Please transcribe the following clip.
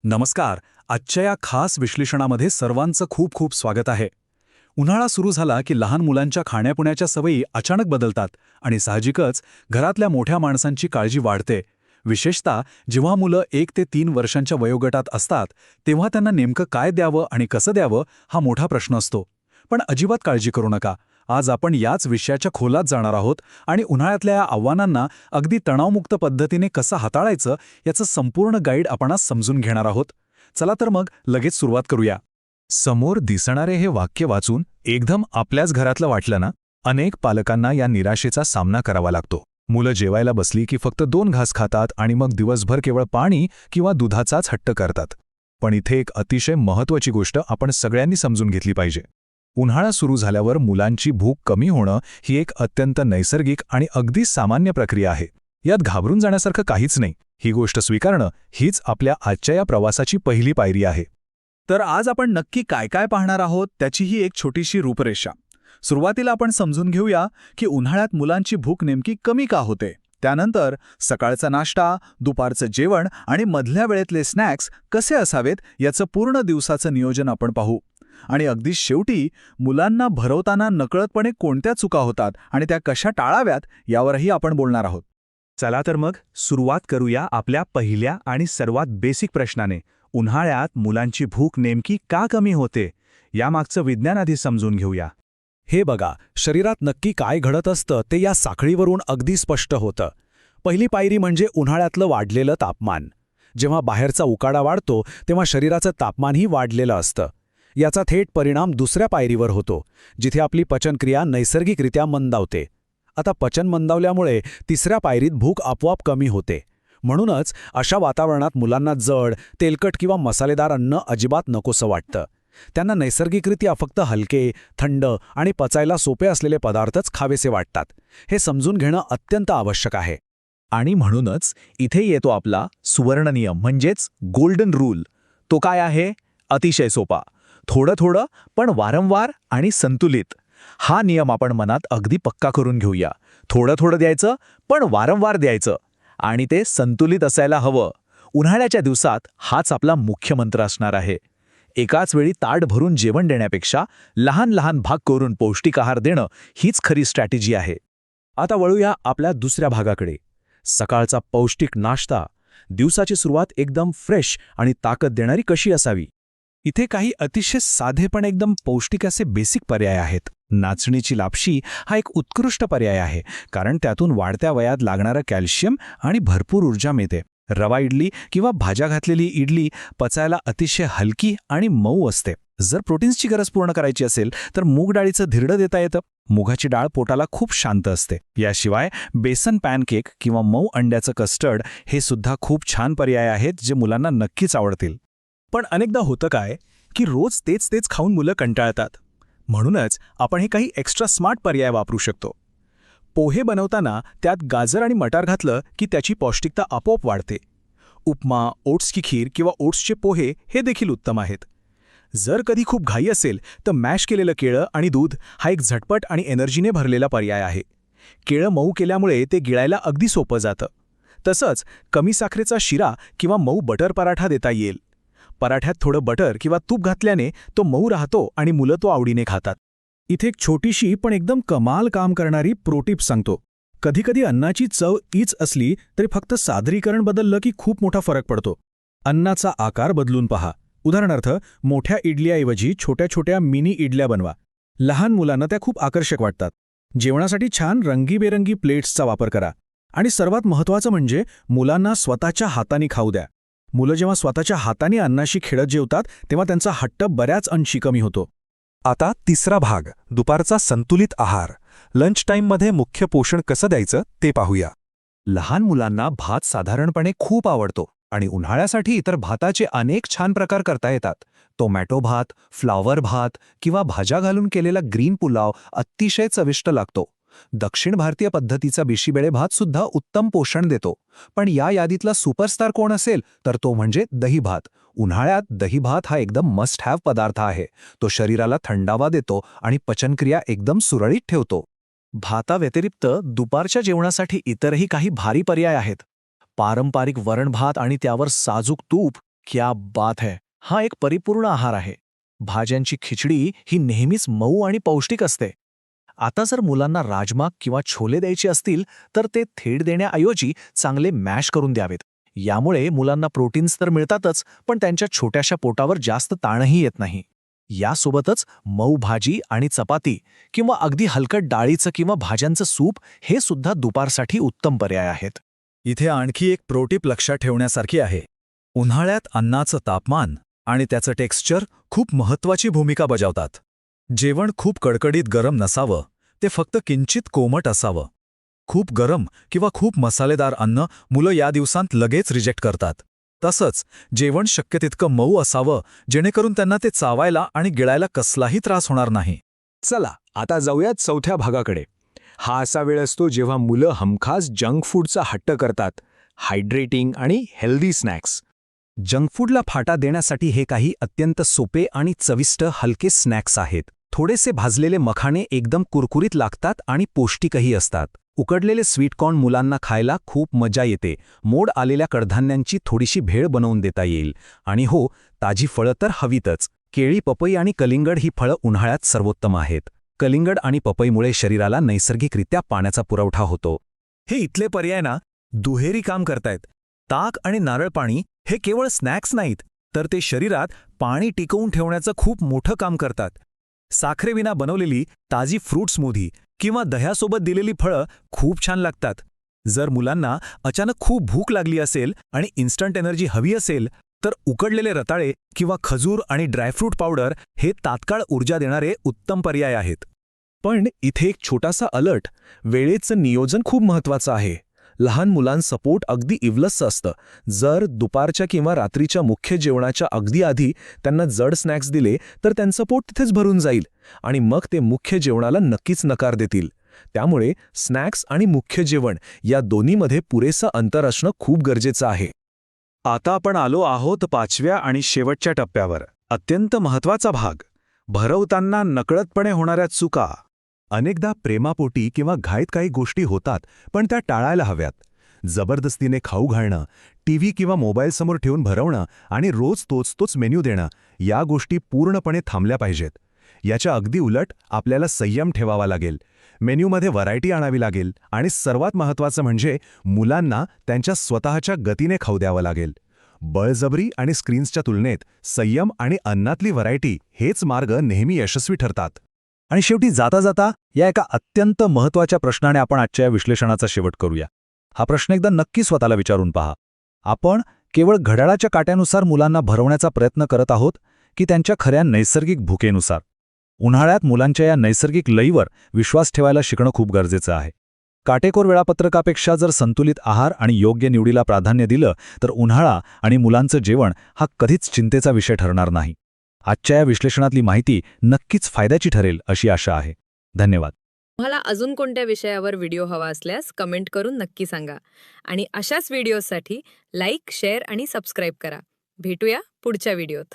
नमस्कार. आजच्या या खास विश्लेषणामध्ये सर्वांचं खूप खूप स्वागत आहे. उन्हाळा सुरू झाला की लहान मुलांच्या खाण्यापिण्याच्या सवयी अचानक बदलतात आणि साहजिकच घरातल्या मोठ्या माणसांची काळजी वाढते. विशेषतः जेव्हा मुलं 1 ते 3 वर्षांच्या वयोगटात असतात तेव्हा त्यांना नेमकं काय द्यावं आणि कसं द्यावं हा मोठा प्रश्न असतो. पण अजिबात काळजी करू नका. आज आपण याच विषयाच्या खोलात जाणार आहोत आणि उन्हाळ्यातल्या या आव्हानांना अगदी तणावमुक्त पद्धतीने कसं हाताळायचं याचं संपूर्ण गाईड आपण आज समजून घेणार आहोत. चला तर मग लगेच सुरुवात करूया. समोर दिसणारे हे वाक्य वाचून एकदम आपल्याच घरातलं वाटलं ना? अनेक पालकांना या निराशेचा सामना करावा लागतो. मुलं जेवायला बसली की फक्त 2 घास खातात आणि मग दिवसभर केवळ पाणी किंवा दुधाचाच हट्ट करतात. पण इथे एक अतिशय महत्त्वाची गोष्ट आपण सगळ्यांनी समजून घेतली पाहिजे. उन्हाळा सुरू झाल्यावर मुलांची भूक कमी होणं ही एक अत्यंत नैसर्गिक आणि अगदी सामान्य प्रक्रिया आहे. यात घाबरून जाण्यासारखं काहीच नाही. ही गोष्ट स्वीकारणं हीच आपल्या आजच्या या प्रवासाची पहिली पायरी आहे. तर आज आपण नक्की काय काय पाहणार आहोत त्याची ही एक छोटीशी रूपरेषा. सुरुवातीला आपण समजून घेऊया की उन्हाळ्यात मुलांची भूक नेमकी कमी का होते. त्यानंतर सकाळचा नाश्ता, दुपारचं जेवण आणि मधल्या वेळेतले स्नॅक्स कसे असावेत याचं पूर्ण दिवसाचं नियोजन आपण पाहू. आणि अगदी शेवटी मुलांना भरवताना नकळतपणे कोणत्या चुका होतात आणि त्या कशा टाळाव्यात यावरही आपण बोलणार आहोत. चला तर मग सुरुवात करूया आपल्या पहिल्या आणि सर्वात बेसिक प्रश्नाने. उन्हाळ्यात मुलांची भूक नेमकी का कमी होते यामागचं विज्ञान आधी समजून घेऊया. हे बघा, शरीरात नक्की काय घडत असतं ते या साखळीवरून अगदी स्पष्ट होतं. पहिली पायरी म्हणजे उन्हाळ्यातलं वाढलेलं तापमान. जेव्हा बाहेरचा उकाडा वाढतो तेव्हा शरीराचं तापमानही वाढलेलं असतं. याचा थेट परिणाम दुसऱ्या पायरीवर होतो, जिथे आपली पचनक्रिया नैसर्गिकरित्या मंदावते. आता पचन मंदावल्यामुळे तिसऱ्या पायरीत भूक आपोआप कमी होते. म्हणूनच अशा वातावरणात मुलांना जड, तेलकट किंवा मसालेदार अन्न अजिबात नकोसं वाटतं. त्यांना नैसर्गिकरित्या फक्त हलके, थंड आणि पचायला सोपे असलेले पदार्थच खावेसे वाटतात. हे समजून घेणं अत्यंत आवश्यक आहे. आणि म्हणूनच इथे येतो आपला सुवर्ण नियम म्हणजेच गोल्डन रूल. तो काय आहे? अतिशय सोपा. थोडं थोडं पण वारंवार आणि संतुलित. हा नियम आपण मनात अगदी पक्का करून घेऊया. थोडं थोडं द्यायचं पण वारंवार द्यायचं आणि ते संतुलित असायला हवं. उन्हाळ्याच्या दिवसात हाच आपला मुख्य मंत्र असणार आहे. एकाच वेळी ताट भरून जेवण देण्यापेक्षा लहान लहान भाग करून पौष्टिक आहार देणं हीच खरी स्ट्रॅटेजी आहे. आता वळूया आपल्या दुसऱ्या भागाकडे. सकाळचा पौष्टिक नाश्ता. दिवसाची सुरुवात एकदम फ्रेश आणि ताकद देणारी कशी असावी? इथे काही अतिशय साधे पण एकदम पौष्टिक असे बेसिक पर्याय आहेत. नाचणीची लापशी हा एक उत्कृष्ट पर्याय आहे, कारण त्यातून वाढत्या वयात लागणारं कॅल्शियम आणि भरपूर ऊर्जा मिळते. रवा इडली किंवा भाज्या घातलेली इडली पचायला अतिशय हलकी आणि मऊ असते. जर प्रोटीन्सची गरज पूर्ण करायची असेल तर मूग डाळीचं धिरडं देता येतं. मुगाची डाळ पोटाला खूप शांत असते. याशिवाय बेसन पॅनकेक किंवा मऊ अंड्याचं कस्टर्ड हे सुद्धा खूप छान पर्याय आहेत, जे मुलांना नक्कीच आवडतील. पण अनेकदा होतं काय की रोज तेच तेच खाऊन मुलं कंटाळतात. म्हणूनच आपण हे काही एक्स्ट्रा स्मार्ट पर्याय वापरू शकतो. पोहे बनवताना त्यात गाजर आणि मटार घातलं की त्याची पौष्टिकता आपोआप वाढते. उपमा, ओट्सची खीर किंवा ओट्सचे पोहे हे देखील उत्तम आहेत. जर कधी खूप घाई असेल तर मॅश केलेलं केळं आणि दूध हा एक झटपट आणि एनर्जीने भरलेला पर्याय आहे. केळं मऊ केल्यामुळे ते गिळायला अगदी सोपं जातं. तसंच कमी साखरेचा शिरा किंवा मऊ बटर पराठा देता येईल. पराठ्यात थोडं बटर किंवा तूप घातल्याने तो मऊ राहतो आणि मुलं तो आवडीने खातात. इथे एक छोटीशी पण एकदम कमाल काम करणारी प्रोटिप सांगतो. कधीकधी अन्नाची चव हीच असली तरी फक्त सादरीकरण बदललं की खूप मोठा फरक पडतो. अन्नाचा आकार बदलून पहा. उदाहरणार्थ, मोठ्या इडल्याऐवजी छोट्या छोट्या मिनी इडल्या बनवा. लहान मुलांना त्या खूप आकर्षक वाटतात. जेवणासाठी छान रंगीबेरंगी प्लेट्सचा वापर करा. आणि सर्वात महत्त्वाचं म्हणजे मुलांना स्वतःच्या हाताने खाऊ द्या. मुलं जेव्हा स्वतःच्या हाताने अन्नाशी खेळत जेवतात तेव्हा त्यांचा हट्ट बऱ्याच अंशी कमी होतो. आता तिसरा भाग, दुपारचा संतुलित आहार. लंच टाईममध्ये मुख्य पोषण कसं द्यायचं ते पाहूया. लहान मुलांना भात साधारणपणे खूप आवडतो आणि उन्हाळ्यासाठी इतर भाताचे अनेक छान प्रकार करता येतात. टोमॅटो भात, फ्लावर भात किंवा भाज्या घालून केलेला ग्रीन पुलाव अतिशय चविष्ट लागतो. दक्षिण भारतीय पद्धतीचा बिशीबेळे भात सुद्धा उत्तम पोषण देतो. पण या यादीतला सुपरस्टार कोण असेल तर तो म्हणजे दही भात. उन्हाळ्यात दही भात हा एकदम मस्ट हॅव पदार्थ आहे. तो शरीराला थंडावा देतो आणि पचनक्रिया एकदम सुरळीत ठेवतो. भाताव्यतिरिक्त दुपारच्या जेवणासाठी इतरही काही भारी पर्याय आहेत. पारंपरिक वरण भात आणि त्यावर साजूक तूप क्या बात है, हा एक परिपूर्ण आहार आहे. भाज्यांची खिचडी ही नेहमीच मऊ आणि पौष्टिक असते. आता जर मुलांना राजमा किंवा छोले द्यायचे असतील तर ते थेट देण्याऐवजी चांगले मॅश करून द्यावेत. यामुळे मुलांना प्रोटीन्स तर मिळतातच, पण त्यांच्या छोट्याशा पोटावर जास्त ताणही येत नाही. यासोबतच मऊ भाजी आणि चपाती किंवा अगदी हलकट डाळीचं किंवा भाज्यांचं सूप हे सुद्धा दुपारसाठी उत्तम पर्याय आहेत. इथे आणखी एक प्रोटीप लक्षात ठेवण्यासारखी आहे. उन्हाळ्यात अन्नाचं तापमान आणि त्याचं टेक्स्चर खूप महत्त्वाची भूमिका बजावतात. जेवण खूप कडकडीत गरम नसावं, ते फक्त किंचित कोमट असावं. खूप गरम किंवा खूप मसालेदार अन्न मुलं या दिवसांत लगेच रिजेक्ट करतात. तसंच जेवण शक्य तितकं मऊ असावं, जेणेकरून त्यांना ते चावायला आणि गिळायला कसलाही त्रास होणार नाही. चला आता जाऊयात चौथ्या भागाकडे. हा असा वेळ असतो जेव्हा मुलं हमखास जंक फूडचा हट्ट करतात. हायड्रेटिंग आणि हेल्दी स्नॅक्स. जंक फूडला फाटा देण्यासाठी हे काही अत्यंत सोपे आणि चविष्ट हलके स्नॅक्स आहेत. थोडेसे भाजलेले मखाणे एकदम कुरकुरीत लागतात आणि पौष्टिकही असतात. उकडलेले स्वीटकॉर्न मुलांना खायला खूप मजा येते. मोड आलेल्या कडधान्यांची थोडीशी भेळ बनवून देता येईल. आणि हो, ताजी फळं तर हवीतच. केळी, पपई आणि कलिंगड ही फळं उन्हाळ्यात सर्वोत्तम आहेत. कलिंगड आणि पपईमुळे शरीराला नैसर्गिकरित्या पाण्याचा पुरवठा होतो. हे इथले पर्याय ना दुहेरी काम करतायत. ताक आणि नारळ पाणी हे केवळ स्नॅक्स नाहीत, तर ते शरीरात पाणी टिकवून ठेवण्याचं खूप मोठं काम करतात. साखरेविना बनवलेली ताजी फ्रूट स्मूदी किंवा दह्यासोबत दिलेली फळं खूप छान लागतात. जर मुलांना अचानक खूप भूक लागली असेल आणि इन्स्टंट एनर्जी हवी असेल तर उकडलेले रताळे किंवा खजूर आणि ड्रायफ्रूट पावडर हे तात्काळ ऊर्जा देणारे उत्तम पर्याय आहेत. पण इथे एक छोटासा अलर्ट. वेळेचं नियोजन खूप महत्त्वाचं आहे. लहान मुलांचं पोट अगदी इवलसचं असतं. जर दुपारच्या किंवा रात्रीच्या मुख्य जेवणाच्या अगदी आधी त्यांना जड स्नॅक्स दिले तर त्यांचं पोट तिथेच भरून जाईल आणि मग ते मुख्य जेवणाला नक्कीच नकार देतील. त्यामुळे स्नॅक्स आणि मुख्य जेवण या दोन्हीमध्ये पुरेसं अंतर असणं खूप गरजेचं आहे. आता आपण आलो आहोत 5व्या आणि शेवटच्या टप्प्यावर. अत्यंत महत्त्वाचा भाग. भरवताना नकळतपणे होणाऱ्या चुका. अनेकदा प्रेमापोटी किंवा घाईत काही गोष्टी होतात, पण त्या टाळायला हव्यात. जबरदस्तीने खाऊ घालणं, टीव्ही किंवा मोबाईलसमोर ठेवून भरवणं आणि रोज तोच मेन्यू देणं, या गोष्टी पूर्णपणे थांबल्या पाहिजेत. याच्या अगदी उलट आपल्याला संयम ठेवावा लागेल. मेन्यूमध्ये व्हरायटी आणावी लागेल आणि सर्वात महत्त्वाचं म्हणजे मुलांना त्यांच्या स्वतःच्या गतीने खाऊ द्यावं लागेल. बळजबरी आणि स्क्रीन्सच्या तुलनेत संयम आणि अन्नातली व्हरायटी हेच मार्ग नेहमी यशस्वी ठरतात. आणि शेवटी जाता जाता या एका अत्यंत महत्त्वाच्या प्रश्नाने आपण आजच्या या विश्लेषणाचा शेवट करूया. हा प्रश्न एकदा नक्की स्वतःला विचारून पहा. आपण केवळ घड्याळाच्या काट्यानुसार मुलांना भरवण्याचा प्रयत्न करत आहोत की त्यांच्या खऱ्या नैसर्गिक भुकेनुसार? उन्हाळ्यात मुलांच्या या नैसर्गिक लयीवर विश्वास ठेवायला शिकणं खूप गरजेचं आहे. काटेकोर वेळापत्रकापेक्षा जर संतुलित आहार आणि योग्य निवडीला प्राधान्य दिलं तर उन्हाळा आणि मुलांचं जेवण हा कधीच चिंतेचा विषय ठरणार नाही. आजच्या या विश्लेषणातली माहिती नक्कीच फायद्याची ठरेल अशी आशा आहे. धन्यवाद. तुम्हाला अजून कोणत्या विषयावर व्हिडिओ हवा असल्यास कमेंट करून नक्की सांगा. आणि अशाच व्हिडिओसाठी लाईक, शेअर आणि सबस्क्राईब करा. भेटूया पुढच्या व्हिडिओत.